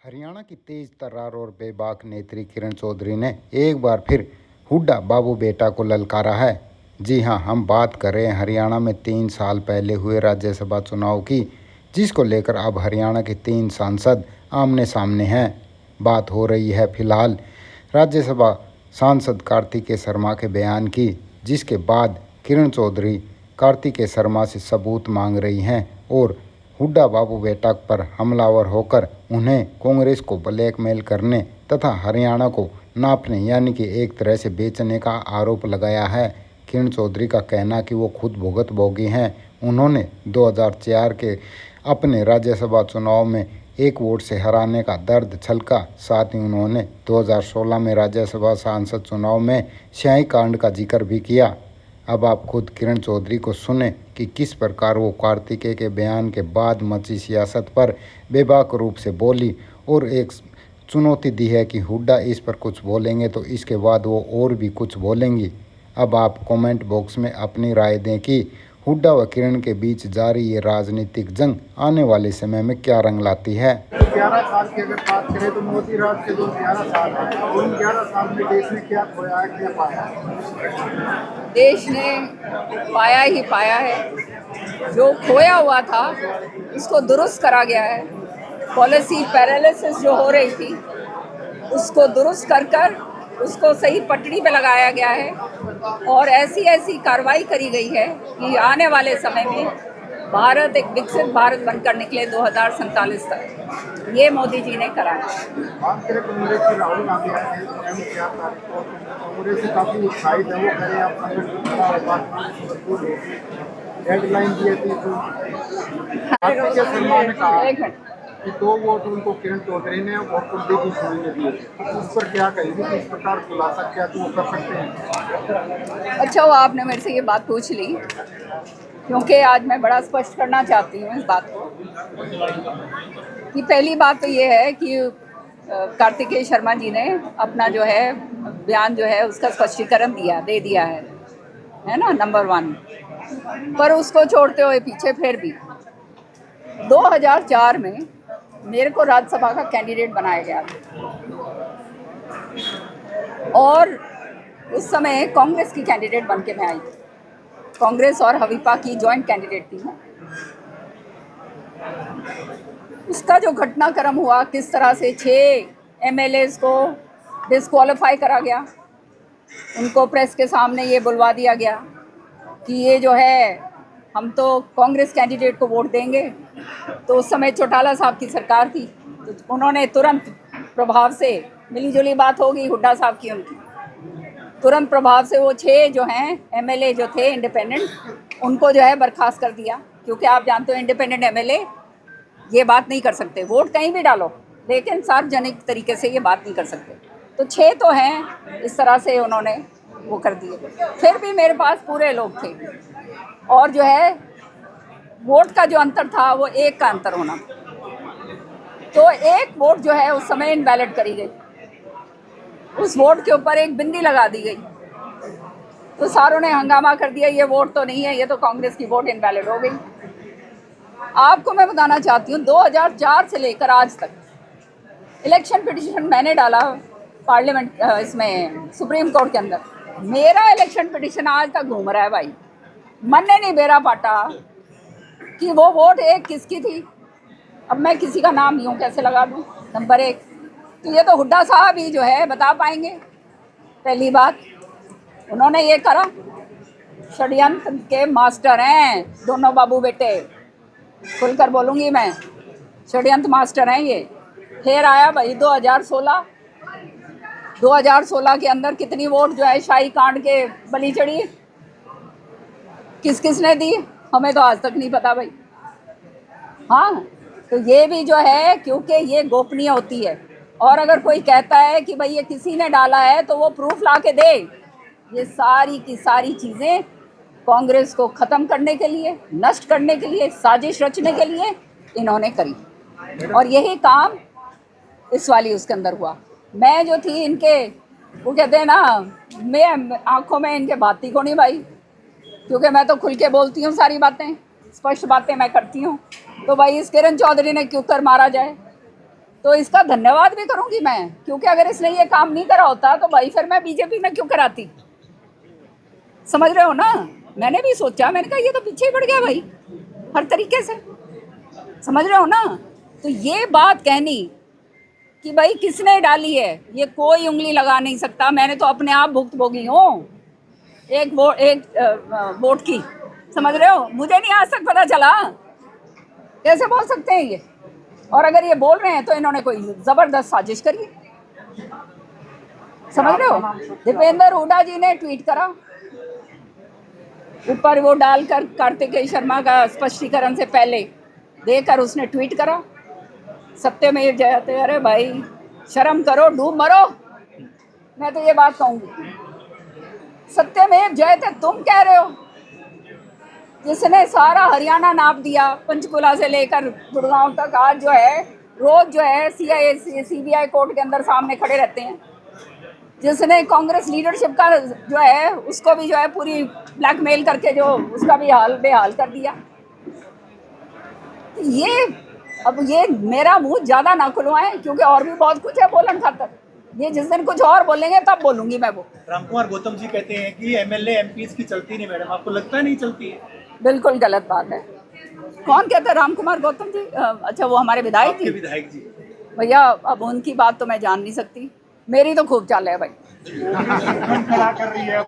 हरियाणा की तेज तर्रार और बेबाक नेत्री किरण चौधरी ने एक बार फिर हुड्डा बाबू बेटा को ललकारा है। जी हां, हम बात कर रहे हैं हरियाणा में 3 साल पहले हुए राज्यसभा चुनाव की, जिसको लेकर अब हरियाणा के 3 सांसद आमने सामने हैं। बात हो रही है फिलहाल राज्यसभा सांसद कार्तिकेय शर्मा के बयान की, जिसके बाद किरण चौधरी कार्तिकेय शर्मा से सबूत मांग रही हैं और हुड्डा बाबू बेटा पर हमलावर होकर उन्हें कांग्रेस को ब्लैकमेल करने तथा हरियाणा को नापने यानी कि एक तरह से बेचने का आरोप लगाया है। किरण चौधरी का कहना कि वो खुद भुगत भोगी हैं। उन्होंने 2004 के अपने राज्यसभा चुनाव में एक वोट से हराने का दर्द छलका। साथ ही उन्होंने 2016 में राज्यसभा सांसद चुनाव में स्याही कांड का जिक्र भी किया। अब आप खुद किरण चौधरी को सुने कि किस प्रकार वो कार्तिकेय के बयान के बाद मची सियासत पर बेबाक रूप से बोली और एक चुनौती दी है कि हुड्डा इस पर कुछ बोलेंगे तो इसके बाद वो और भी कुछ बोलेंगी। अब आप कमेंट बॉक्स में अपनी राय दें कि हुड्डा व किरण के बीच जारी ये राजनीतिक जंग आने वाले समय में क्या रंग लाती है। 11 साल की अगर बात करें तो मोदी राज के जो 11 साल हैं, उन 11 साल में देश ने क्या खोया है, क्या पाया है? देश ने पाया ही पाया है। जो खोया हुआ था उसको दुरुस्त करा गया है। पॉलिसी पैरालिसिस जो हो रही थी उसको दुरुस्त कर कर उसको सही पटड़ी पे लगाया गया है और ऐसी ऐसी कार्रवाई करी गई है कि आने वाले समय में भारत एक विकसित भारत बनकर निकले 2047 तक। ये मोदी जी ने कराया। बात करें कांग्रेस की, राहुल गांधी आए थे 4 तारीख को, कांग्रेस से काफ़ी उत्साहित है। वो करें आप संगठन खड़ा हो, बात हेडलाइन दी थी तो कार्तिकेय शर्मा ने कहा कि 2 वोट उनको किरण चौधरी ने और कुलदीप सिंह ने दिए। उस पर क्या कहेंगे कि इस प्रकार खुलासा क्या वो कर सकते हैं? अच्छा वो आपने मेरे से ये बात पूछ ली, क्योंकि आज मैं बड़ा स्पष्ट करना चाहती हूँ इस बात को कि पहली बात तो ये है कि कार्तिकेय शर्मा जी ने अपना जो है बयान जो है उसका स्पष्टीकरण दे दिया है ना, नंबर 1। पर उसको छोड़ते हुए पीछे फिर भी 2004 में मेरे को राज्यसभा का कैंडिडेट बनाया गया और उस समय कांग्रेस की कैंडिडेट बन के मैं आई। कांग्रेस और हवीपा की जॉइंट कैंडिडेट थी मैं। उसका जो घटनाक्रम हुआ, किस तरह से 6 MLAs को डिस्क्वालीफाई करा गया, उनको प्रेस के सामने ये बुलवा दिया गया कि ये जो है हम तो कांग्रेस कैंडिडेट को वोट देंगे। तो उस समय चौटाला साहब की सरकार थी, तो उन्होंने तुरंत प्रभाव से, मिली जुली बात होगी हुड्डा साहब की उनकी, तुरंत प्रभाव से वो 6 जो हैं MLA जो थे इंडिपेंडेंट, उनको जो है बर्खास्त कर दिया। क्योंकि आप जानते हो इंडिपेंडेंट MLA ये बात नहीं कर सकते, वोट कहीं भी डालो लेकिन सार्वजनिक तरीके से ये बात नहीं कर सकते। तो 6 तो हैं, इस तरह से उन्होंने वो कर दिए। फिर भी मेरे पास पूरे लोग थे और जो है वोट का जो अंतर था वो 1 का अंतर होना। तो 1 वोट जो है उस समय इनवैलिड करी गई, उस वोट के ऊपर एक बिंदी लगा दी गई। तो सारों ने हंगामा कर दिया, ये वोट तो नहीं है, ये तो कांग्रेस की वोट इनवैलिड हो गई। आपको मैं बताना चाहती हूँ 2004 से लेकर आज तक इलेक्शन पिटिशन मैंने डाला पार्लियामेंट, इसमें सुप्रीम कोर्ट के अंदर। मेरा इलेक्शन पिटिशन आज तक घूम रहा है भाई। मन ने नहीं बेरा पाटा कि वो वोट 1 किसकी थी। अब मैं किसी का नाम यूँ कैसे लगा दूँ, नंबर 1। तो ये तो हुड्डा साहब ही जो है बता पाएंगे। पहली बात, उन्होंने ये करा, षड्यंत्र के मास्टर हैं दोनों बाबू बेटे, खुलकर बोलूँगी मैं, षड्यंत्र मास्टर हैं ये। फिर आया भाई 2016 के अंदर कितनी वोट जो है शाही कांड के बलि चढ़ी, किस किस ने दी हमें तो आज तक नहीं पता भाई। हाँ, तो ये भी जो है, क्योंकि ये गोपनीय होती है और अगर कोई कहता है कि भाई ये किसी ने डाला है तो वो प्रूफ ला के दे। ये सारी की सारी चीज़ें कांग्रेस को ख़त्म करने के लिए, नष्ट करने के लिए, साजिश रचने के लिए इन्होंने करी और यही काम इस वाली उसके अंदर हुआ। मैं जो थी इनके, वो कहते हैं ना, मैं आँखों में इनके भाती को नहीं भाई, क्योंकि मैं तो खुल के बोलती हूँ, सारी बातें स्पष्ट बातें मैं करती हूँ। तो भाई इस किरण चौधरी ने क्यों कर मारा जाए, तो इसका धन्यवाद भी करूंगी मैं, क्योंकि अगर इसने ये काम नहीं करा होता तो भाई फिर मैं बीजेपी में क्यों कराती। समझ रहे हो ना। मैंने भी सोचा, मैंने कहा ये तो पीछे ही पड़ गया भाई हर तरीके से। समझ रहे हो ना। तो ये बात कहनी कि भाई किसने डाली है, ये कोई उंगली लगा नहीं सकता। मैंने तो अपने आप भुक्तभोगी हूँ एक वोट की। समझ रहे हो, मुझे नहीं आज तक पता चला। कैसे बोल सकते हैं ये। और अगर ये बोल रहे हैं तो इन्होंने कोई जबरदस्त साजिश करी है। समझ रहे हो। दीपेंद्र हुड्डा जी ने ट्वीट करा, ऊपर वो डालकर कार्तिकेय शर्मा का स्पष्टीकरण से पहले देकर उसने ट्वीट करा, सत्यमेव जयते। अरे भाई शर्म करो, डूब मरो। मैं तो ये बात कहूंगी, सत्यमेव जयते तुम कह रहे हो, जिसने सारा हरियाणा नाप दिया, पंचकुला से लेकर गुड़गांव तक। आज जो है रोज जो है सीबीआई कोर्ट के अंदर सामने खड़े रहते हैं। जिसने कांग्रेस लीडरशिप का जो है उसको भी जो है पूरी ब्लैकमेल करके जो उसका भी हाल बेहाल कर दिया। ये अब ये मेरा मुंह ज़्यादा ना खुलवाएं, क्योंकि और भी बहुत कुछ है बोलन खातर। ये जिस दिन कुछ और बोलेंगे तब बोलूंगी मैं वो। रामकुमार गौतम जी कहते हैं कि एमएलए एमपीज की चलती नहीं। मैडम आपको लगता है नहीं चलती है? बिल्कुल गलत बात है। कौन कहता है रामकुमार गौतम जी? अच्छा वो हमारे विधायक जी। विधायक जी भैया अब उनकी बात तो मैं जान नहीं सकती, मेरी तो खूब चाल है भाई। खड़ा कर रही है।